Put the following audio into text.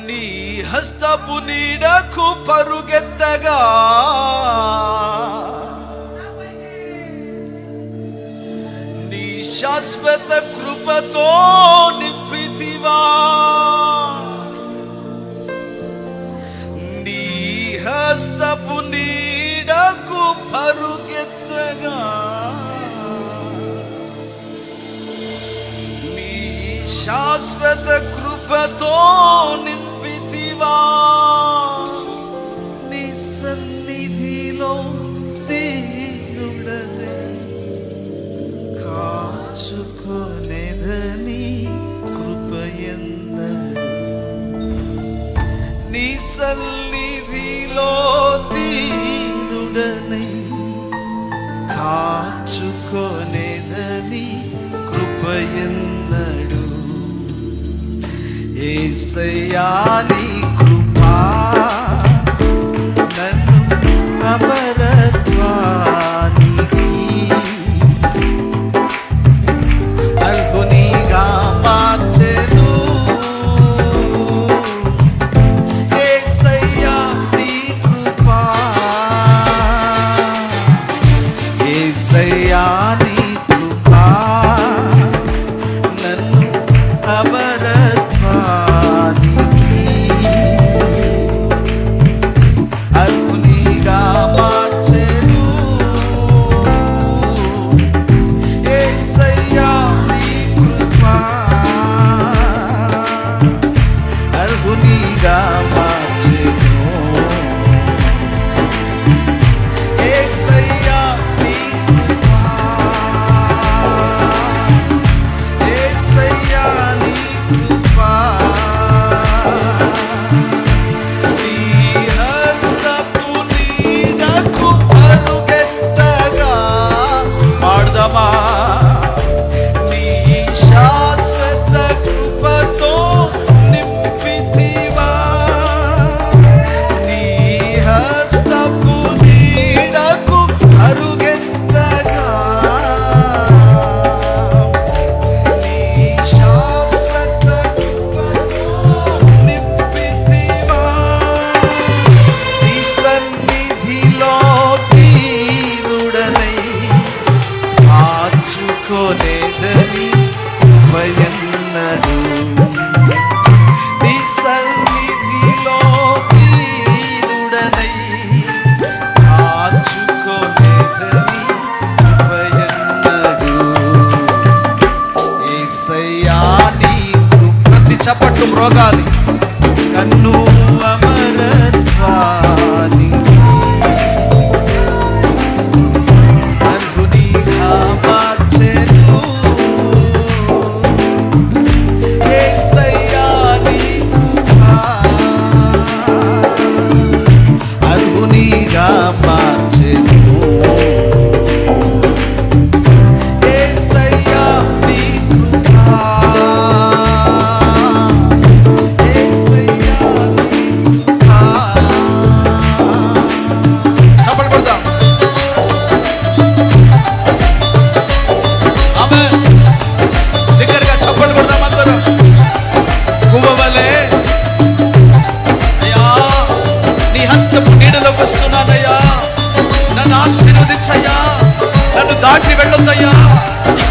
నీ హస్తపు నీడకు పరుగెత్తగా నీ శాశ్వత కృపతో నింపితివా. నీ హస్తపు నీడకు పరుగెత్తగా నీ శాశ్వత కృపతో నింపితివా. నీ సన్నిధిలో దీనుడనే కాచుకొనేదని కృపయన్నడు. నీ సన్నిధిలో దీనుడనే కాచుకొనేదని కృపయన్నడు. యేసయ్యా నీ కృపా నన్ను అమరత్వానికి అర్హునిగా మార్చెను. యేసయ్యా నీ కృపా, యేసయ్యా నీ కృపా నన్ను అమరత్వానికి అర్హునిగా మార్చెను. యేసయ్యా నీ కృపా అర్హునిగా మార్చెను. యేసయ్యా నీ కృపా, యేసయ్యా నీ కృపా. నీ హస్తపు నీడకు పరుగెత్తగా పాడదమా. నీ శాశ్వత కృపతో నింపితివా. నీ హస్తపు నీడకు పరుగెత్తగా నీ శాశ్వత కృపతో నింపితివా. నీ సన్నిధిలో దీనుడనై కాచుకొనేదని కృపయన్నడు. నీ సన్నిధిలో దీనుడనై కాచుకొనేదని కృపయన్నడు. యేసయ్యా నీ కృప. ప్రతి చప్పట్లు మ్రోగాలి. కన్ను అమరత్వానికి అర్హునిగా మార్చెను. యేసయ్యా నీ కృపా అర్హునిగా మార్చెను. యేసయ్యా నీ కృపా, యేసయ్యా నీ కృపా. చప్పట్లు కొడదాం. ఆమేన్. దగ్గరగా చప్పట్లు కొడదాం అందరం. గువ్వవలే అయ్యా నీ హస్తపు నీడలోకి వస్తున్నానయ్యా. నన్ను ఆశీర్వదించయ్యా. నన్ను దాటి వెళ్ళొద్దయ్యా. ఇక